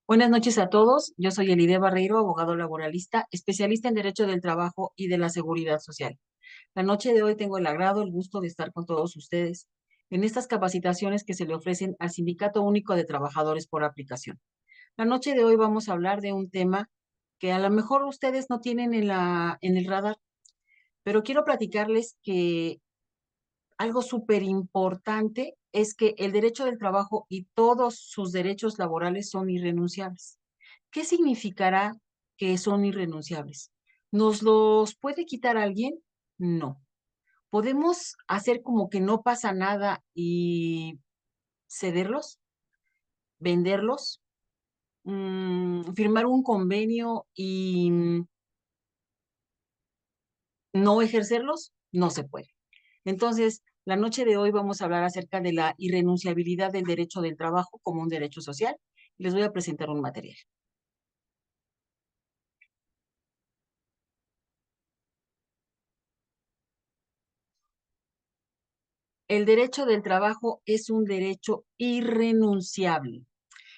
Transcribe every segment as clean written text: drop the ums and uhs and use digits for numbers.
Buenas noches a todos. Yo soy Elide Barreiro, abogado laboralista, especialista en Derecho del Trabajo y de la Seguridad Social. La noche de hoy tengo el agrado, el gusto de estar con todos ustedes en estas capacitaciones que se le ofrecen al Sindicato Único de Trabajadores por aplicación. La noche de hoy vamos a hablar de un tema que a lo mejor ustedes no tienen en el radar, pero quiero platicarles que algo súper importante es que el derecho del trabajo y todos sus derechos laborales son irrenunciables. ¿Qué significará que son irrenunciables? ¿Nos los puede quitar alguien? No. ¿Podemos hacer como que no pasa nada y cederlos, venderlos, firmar un convenio y no ejercerlos? No se puede. Entonces, la noche de hoy vamos a hablar acerca de la irrenunciabilidad del derecho del trabajo como un derecho social. Les voy a presentar un material. El derecho del trabajo es un derecho irrenunciable.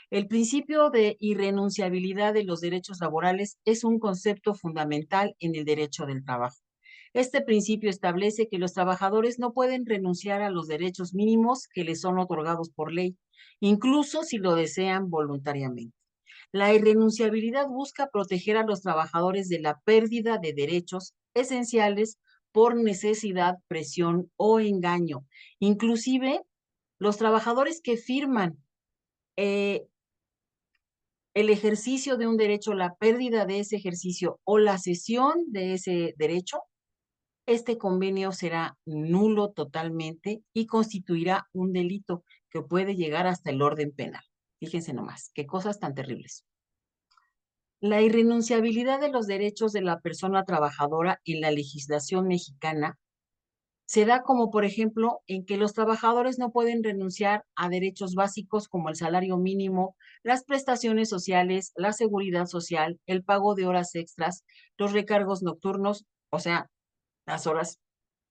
El principio de irrenunciabilidad de los derechos laborales es un concepto fundamental en el derecho del trabajo. Este principio establece que los trabajadores no pueden renunciar a los derechos mínimos que les son otorgados por ley, incluso si lo desean voluntariamente. La irrenunciabilidad busca proteger a los trabajadores de la pérdida de derechos esenciales por necesidad, presión o engaño. Inclusive, los trabajadores que firman eh, el ejercicio de un derecho, la pérdida de ese ejercicio o la cesión de ese derecho, este convenio será nulo totalmente y constituirá un delito que puede llegar hasta el orden penal. Fíjense nomás, qué cosas tan terribles. La irrenunciabilidad de los derechos de la persona trabajadora en la legislación mexicana se da como, por ejemplo, en que los trabajadores no pueden renunciar a derechos básicos como el salario mínimo, las prestaciones sociales, la seguridad social, el pago de horas extras, los recargos nocturnos, o sea, las horas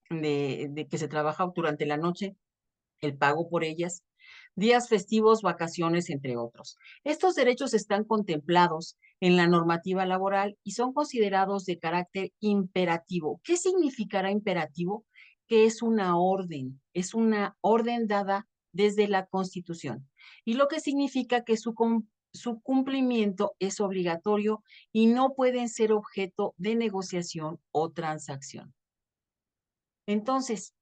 de que se trabaja durante la noche, el pago por ellas, días festivos, vacaciones, entre otros. Estos derechos están contemplados en la normativa laboral y son considerados de carácter imperativo. ¿Qué significará imperativo? Que es una orden dada desde la Constitución. Y lo que significa que su cumplimiento es obligatorio y no pueden ser objeto de negociación o transacción. Entonces,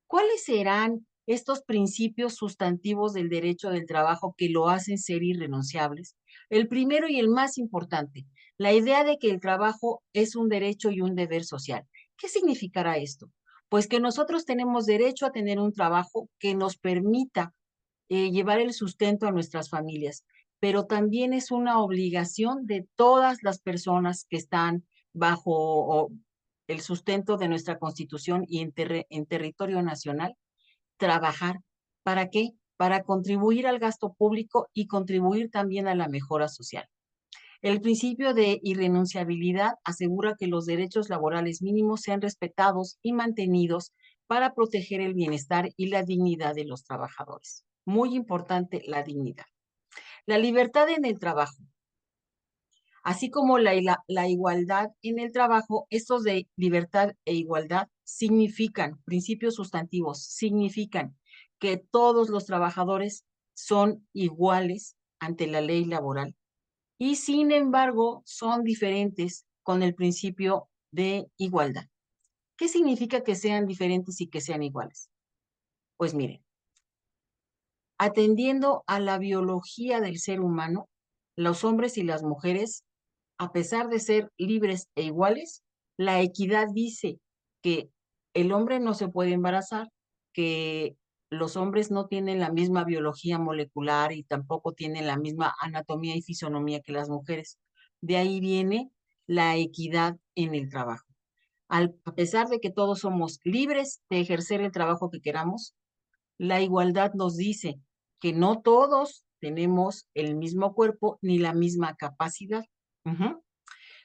¿cuáles serán estos principios sustantivos del derecho del trabajo que lo hacen ser irrenunciables? El primero y el más importante, la idea de que el trabajo es un derecho y un deber social. ¿Qué significará esto? Pues que nosotros tenemos derecho a tener un trabajo que nos permita llevar el sustento a nuestras familias, pero también es una obligación de todas las personas que están bajo el sustento de nuestra Constitución y en territorio nacional, trabajar. ¿Para qué? Para contribuir al gasto público y contribuir también a la mejora social. El principio de irrenunciabilidad asegura que los derechos laborales mínimos sean respetados y mantenidos para proteger el bienestar y la dignidad de los trabajadores. Muy importante la dignidad. La libertad en el trabajo, así como la igualdad en el trabajo, estos de libertad e igualdad significan, principios sustantivos, significan que todos los trabajadores son iguales ante la ley laboral y sin embargo son diferentes con el principio de igualdad. ¿Qué significa que sean diferentes y que sean iguales? Pues miren, atendiendo a la biología del ser humano, los hombres y las mujeres, a pesar de ser libres e iguales, la equidad dice que el hombre no se puede embarazar, que los hombres no tienen la misma biología molecular y tampoco tienen la misma anatomía y fisonomía que las mujeres. De ahí viene la equidad en el trabajo. A pesar de que todos somos libres de ejercer el trabajo que queramos, la igualdad nos dice que no todos tenemos el mismo cuerpo ni la misma capacidad. Ujú.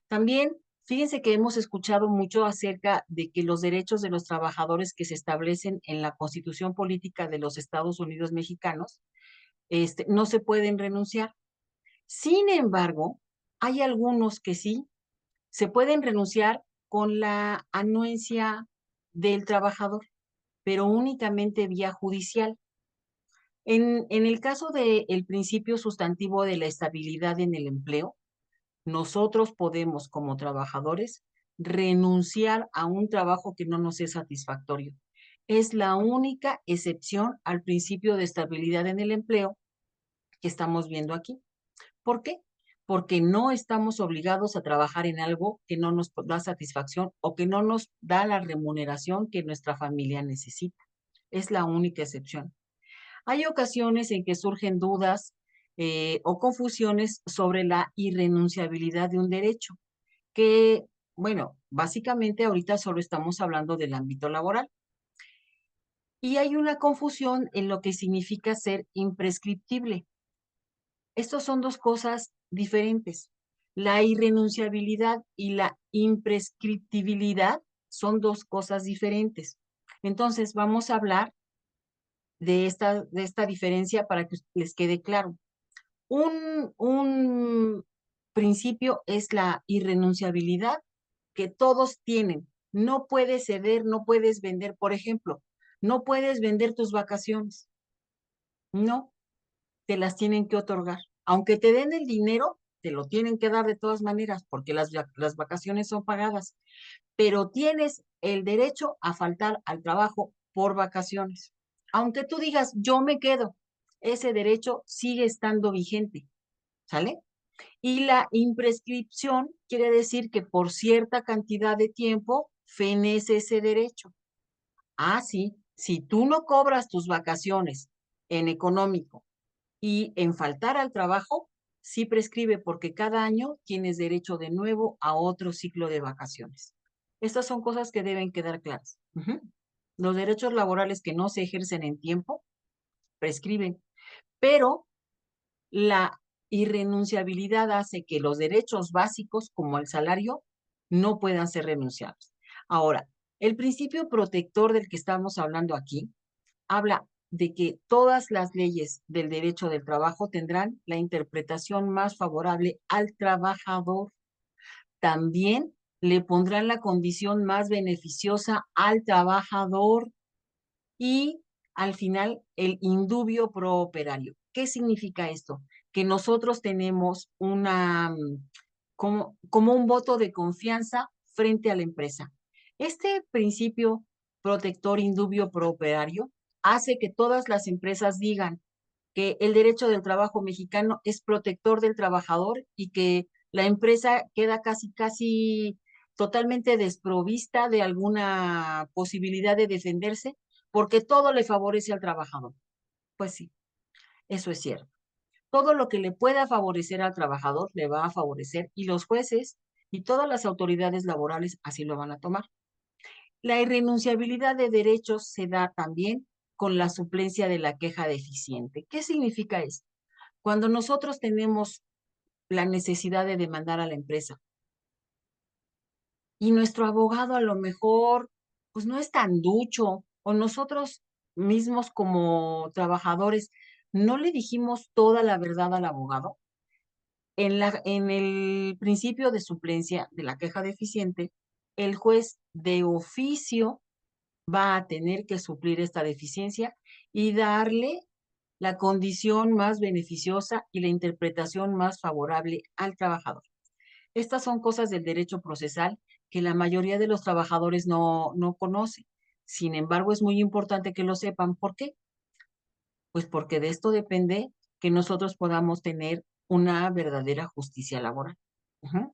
También, fíjense que hemos escuchado mucho acerca de que los derechos de los trabajadores que se establecen en la Constitución Política de los Estados Unidos Mexicanos, no se pueden renunciar. Sin embargo, hay algunos que sí se pueden renunciar con la anuencia del trabajador, pero únicamente vía judicial. En el caso del principio sustantivo de la estabilidad en el empleo, nosotros podemos, como trabajadores, renunciar a un trabajo que no nos es satisfactorio. Es la única excepción al principio de estabilidad en el empleo que estamos viendo aquí. ¿Por qué? Porque no estamos obligados a trabajar en algo que no nos da satisfacción o que no nos da la remuneración que nuestra familia necesita. Es la única excepción. Hay ocasiones en que surgen dudas o confusiones sobre la irrenunciabilidad de un derecho, que, bueno, básicamente ahorita solo estamos hablando del ámbito laboral. Y hay una confusión en lo que significa ser imprescriptible. Estos son dos cosas diferentes. La irrenunciabilidad y la imprescriptibilidad son dos cosas diferentes. Entonces, vamos a hablar de esta diferencia para que les quede claro. Un principio es la irrenunciabilidad que todos tienen. No puedes ceder, no puedes vender. Por ejemplo, no puedes vender tus vacaciones. No, te las tienen que otorgar. Aunque te den el dinero, te lo tienen que dar de todas maneras, porque las vacaciones son pagadas. Pero tienes el derecho a faltar al trabajo por vacaciones. Aunque tú digas, yo me quedo, ese derecho sigue estando vigente, ¿sale? Y la imprescripción quiere decir que por cierta cantidad de tiempo fenece ese derecho. Ah, sí, si tú no cobras tus vacaciones en económico y en faltar al trabajo, sí prescribe porque cada año tienes derecho de nuevo a otro ciclo de vacaciones. Estas son cosas que deben quedar claras. Ujú. Los derechos laborales que no se ejercen en tiempo prescriben, pero la irrenunciabilidad hace que los derechos básicos, como el salario, no puedan ser renunciados. Ahora, el principio protector del que estamos hablando aquí habla de que todas las leyes del derecho del trabajo tendrán la interpretación más favorable al trabajador. También le pondrán la condición más beneficiosa al trabajador y al final el indubio pro operario. ¿Qué significa esto? Que nosotros tenemos como un voto de confianza frente a la empresa. Este principio protector indubio pro operario hace que todas las empresas digan que el derecho del trabajo mexicano es protector del trabajador y que la empresa queda casi totalmente desprovista de alguna posibilidad de defenderse porque todo le favorece al trabajador. Pues sí, eso es cierto. Todo lo que le pueda favorecer al trabajador le va a favorecer y los jueces y todas las autoridades laborales así lo van a tomar. La irrenunciabilidad de derechos se da también con la suplencia de la queja deficiente. ¿Qué significa esto? Cuando nosotros tenemos la necesidad de demandar a la empresa y nuestro abogado a lo mejor pues no es tan ducho o nosotros mismos como trabajadores no le dijimos toda la verdad al abogado, en el principio de suplencia de la queja deficiente, el juez de oficio va a tener que suplir esta deficiencia y darle la condición más beneficiosa y la interpretación más favorable al trabajador. Estas son cosas del derecho procesal que la mayoría de los trabajadores no conocen. Sin embargo, es muy importante que lo sepan. ¿Por qué? Pues porque de esto depende que nosotros podamos tener una verdadera justicia laboral. Ujú.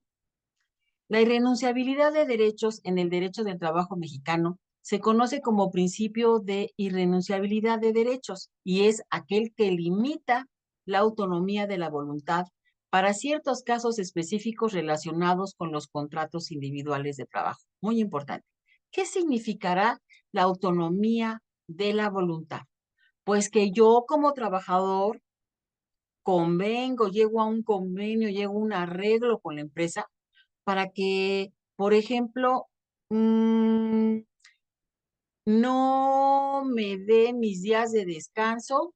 La irrenunciabilidad de derechos en el derecho del trabajo mexicano se conoce como principio de irrenunciabilidad de derechos y es aquel que limita la autonomía de la voluntad para ciertos casos específicos relacionados con los contratos individuales de trabajo. Muy importante. ¿Qué significará la autonomía de la voluntad? Pues que yo como trabajador convengo, llego a un convenio, llego a un arreglo con la empresa para que, por ejemplo, mm, no me dé mis días de descanso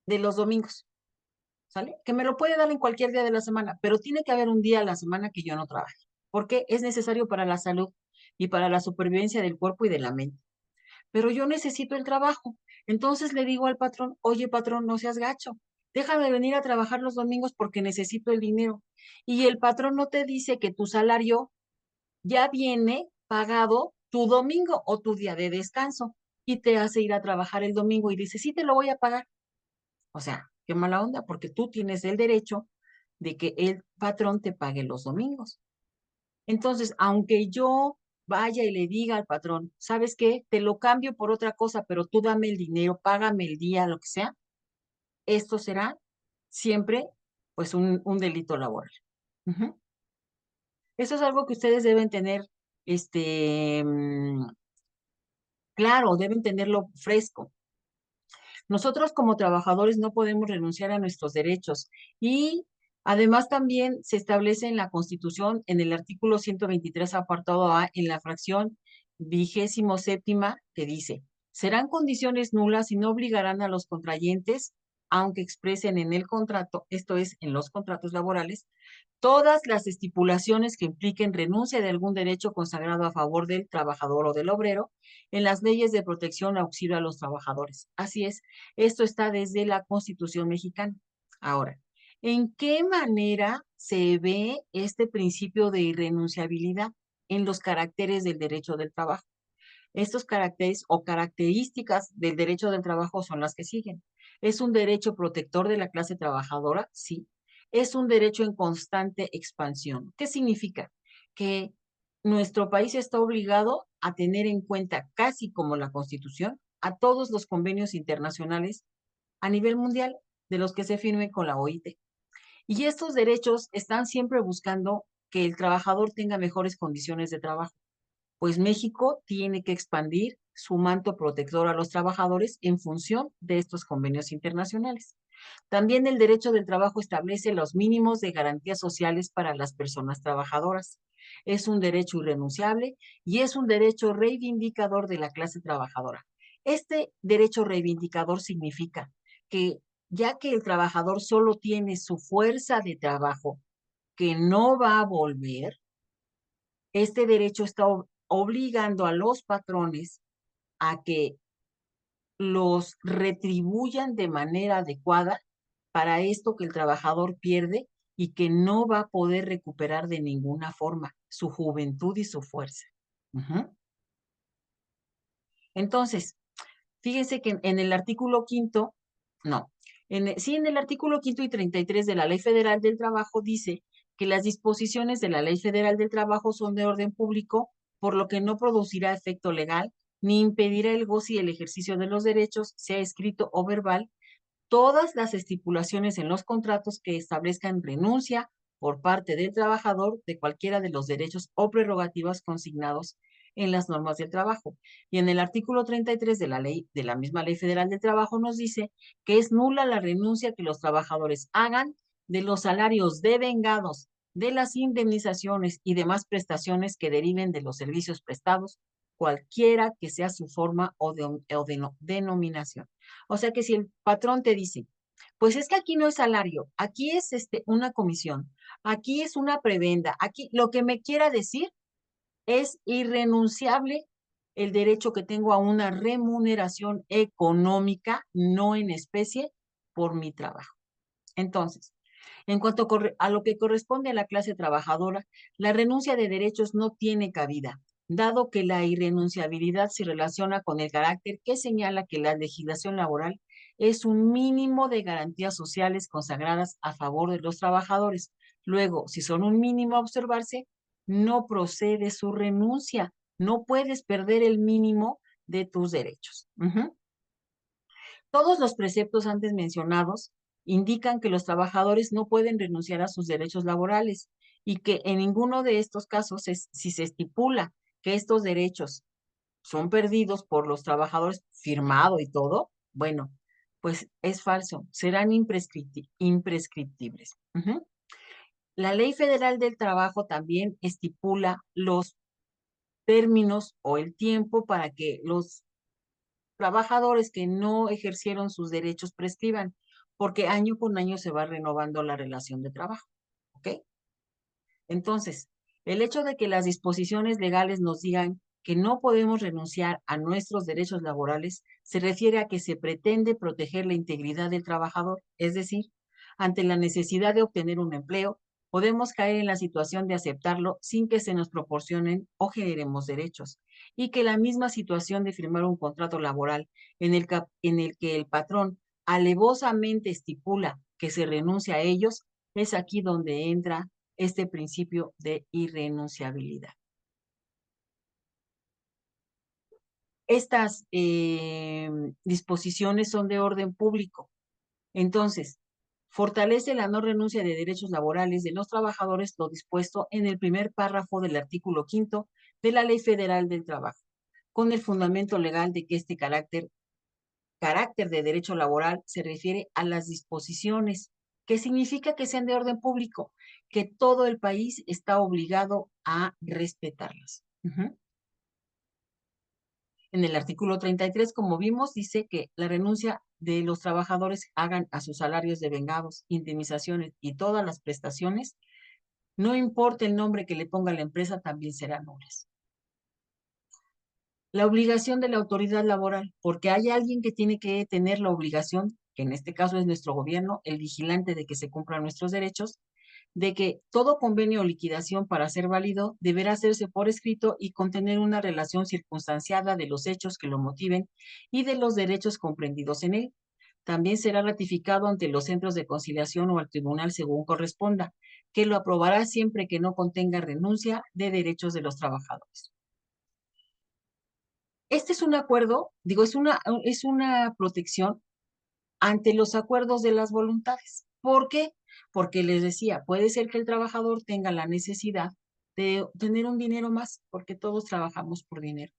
de los domingos. ¿sale? Que me lo puede dar en cualquier día de la semana, pero tiene que haber un día a la semana que yo no trabaje, porque es necesario para la salud y para la supervivencia del cuerpo y de la mente. Pero yo necesito el trabajo. Entonces le digo al patrón, oye patrón, no seas gacho, déjame venir a trabajar los domingos porque necesito el dinero. Y el patrón no te dice que tu salario ya viene pagado tu domingo o tu día de descanso y te hace ir a trabajar el domingo y dice, sí, te lo voy a pagar. O sea, qué mala onda, porque tú tienes el derecho de que el patrón te pague los domingos. Entonces, aunque yo vaya y le diga al patrón, ¿sabes qué? Te lo cambio por otra cosa, pero tú dame el dinero, págame el día, lo que sea, esto será siempre pues un delito laboral. Ujú. Eso es algo que ustedes deben tener, claro, deben tenerlo fresco. Nosotros como trabajadores no podemos renunciar a nuestros derechos y además también se establece en la Constitución, en el artículo 123, apartado A, en la fracción 27ª, que dice, serán condiciones nulas y no obligarán a los contrayentes, aunque expresen en el contrato, esto es, en los contratos laborales, todas las estipulaciones que impliquen renuncia de algún derecho consagrado a favor del trabajador o del obrero en las leyes de protección auxilio a los trabajadores. Así es, esto está desde la Constitución mexicana. Ahora, ¿en qué manera se ve este principio de irrenunciabilidad en los caracteres del derecho del trabajo? Estos caracteres o características del derecho del trabajo son las que siguen. ¿Es un derecho protector de la clase trabajadora? Sí. Es un derecho en constante expansión. ¿Qué significa? Que nuestro país está obligado a tener en cuenta, casi como la Constitución, a todos los convenios internacionales a nivel mundial de los que se firmen con la OIT. Y estos derechos están siempre buscando que el trabajador tenga mejores condiciones de trabajo, pues México tiene que expandir su manto protector a los trabajadores en función de estos convenios internacionales. También el derecho del trabajo establece los mínimos de garantías sociales para las personas trabajadoras. Es un derecho irrenunciable y es un derecho reivindicador de la clase trabajadora. Este derecho reivindicador significa que ya que el trabajador solo tiene su fuerza de trabajo que no va a volver, este derecho está obligando a los patrones a que los retribuyan de manera adecuada para esto que el trabajador pierde y que no va a poder recuperar de ninguna forma su juventud y su fuerza. Ujú. Entonces, fíjense que en el artículo quinto, no, sí, en el artículo quinto y 33 de la Ley Federal del Trabajo dice que las disposiciones de la Ley Federal del Trabajo son de orden público, por lo que no producirá efecto legal ni impedirá el goce y el ejercicio de los derechos, sea escrito o verbal, todas las estipulaciones en los contratos que establezcan renuncia por parte del trabajador de cualquiera de los derechos o prerrogativas consignados en las normas del trabajo. Y en el artículo 33 de la ley, de la misma Ley Federal del Trabajo, nos dice que es nula la renuncia que los trabajadores hagan de los salarios devengados, de las indemnizaciones y demás prestaciones que deriven de los servicios prestados, cualquiera que sea su forma o denominación. O sea que si el patrón te dice, pues es que aquí no es salario, aquí es una comisión, aquí es una prebenda, aquí lo que me quiera decir es irrenunciable el derecho que tengo a una remuneración económica, no en especie, por mi trabajo. Entonces, en cuanto a lo que corresponde a la clase trabajadora, la renuncia de derechos no tiene cabida, dado que la irrenunciabilidad se relaciona con el carácter que señala que la legislación laboral es un mínimo de garantías sociales consagradas a favor de los trabajadores. Luego, si son un mínimo a observarse, no procede su renuncia. No puedes perder el mínimo de tus derechos. Todos los preceptos antes mencionados indican que los trabajadores no pueden renunciar a sus derechos laborales y que en ninguno de estos casos, si se estipula que estos derechos son perdidos por los trabajadores, firmado y todo, bueno, pues es falso, serán imprescriptibles. La Ley Federal del Trabajo también estipula los términos o el tiempo para que los trabajadores que no ejercieron sus derechos prescriban. porque año con año se va renovando la relación de trabajo, ¿ok? Entonces, el hecho de que las disposiciones legales nos digan que no podemos renunciar a nuestros derechos laborales se refiere a que se pretende proteger la integridad del trabajador, es decir, ante la necesidad de obtener un empleo, podemos caer en la situación de aceptarlo sin que se nos proporcionen o generemos derechos, y que la misma situación de firmar un contrato laboral en el que el patrón alevosamente estipula que se renuncia a ellos, es aquí donde entra este principio de irrenunciabilidad. Estas disposiciones son de orden público. Entonces, fortalece la no renuncia de derechos laborales de los trabajadores lo dispuesto en el primer párrafo del artículo 5 de la Ley Federal del Trabajo, con el fundamento legal de que este carácter de derecho laboral se refiere a las disposiciones, que significa que sean de orden público, que todo el país está obligado a respetarlas. En el artículo 33, como vimos, dice que la renuncia de los trabajadores hagan a sus salarios devengados, indemnizaciones y todas las prestaciones, no importa el nombre que le ponga la empresa, también serán nulas. La obligación de la autoridad laboral, porque hay alguien que tiene que tener la obligación, que en este caso es nuestro gobierno, el vigilante de que se cumplan nuestros derechos, de que todo convenio o liquidación para ser válido deberá hacerse por escrito y contener una relación circunstanciada de los hechos que lo motiven y de los derechos comprendidos en él. También será ratificado ante los centros de conciliación o al tribunal según corresponda, que lo aprobará siempre que no contenga renuncia de derechos de los trabajadores. Este es un acuerdo, digo, es una protección ante los acuerdos de las voluntades. ¿Por qué? Porque les decía, puede ser que el trabajador tenga la necesidad de tener un dinero más, porque todos trabajamos por dinero.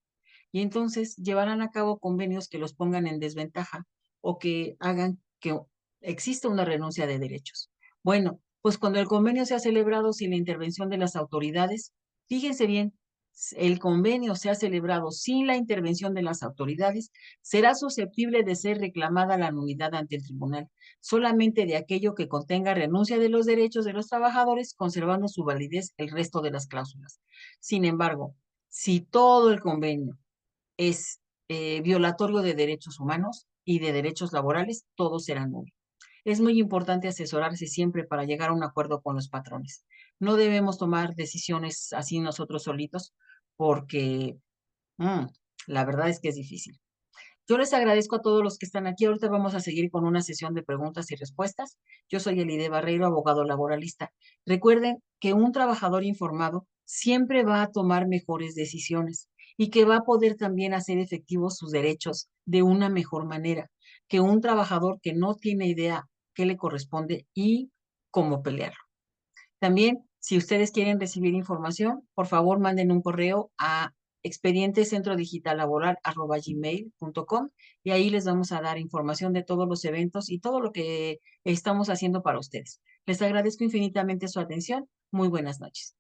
Y entonces llevarán a cabo convenios que los pongan en desventaja o que hagan que exista una renuncia de derechos. Bueno, pues cuando el convenio sea celebrado sin la intervención de las autoridades, fíjense bien, el convenio se ha celebrado sin la intervención de las autoridades, será susceptible de ser reclamada la nulidad ante el tribunal, solamente de aquello que contenga renuncia de los derechos de los trabajadores, conservando su validez el resto de las cláusulas. Sin embargo, si todo el convenio es violatorio de derechos humanos y de derechos laborales, todos serán nulos. Es muy importante asesorarse siempre para llegar a un acuerdo con los patrones. No debemos tomar decisiones así nosotros solitos porque mmm, la verdad es que es difícil. Yo les agradezco a todos los que están aquí. Ahorita vamos a seguir con una sesión de preguntas y respuestas. Yo soy Elide Barreiro, abogado laboralista. Recuerden que un trabajador informado siempre va a tomar mejores decisiones y que va a poder también hacer efectivos sus derechos de una mejor manera que un trabajador que no tiene idea qué le corresponde y cómo pelearlo. También, si ustedes quieren recibir información, por favor manden un correo a expedientescentrodigitalaboral@gmail.com y ahí les vamos a dar información de todos los eventos y todo lo que estamos haciendo para ustedes. Les agradezco infinitamente su atención. Muy buenas noches.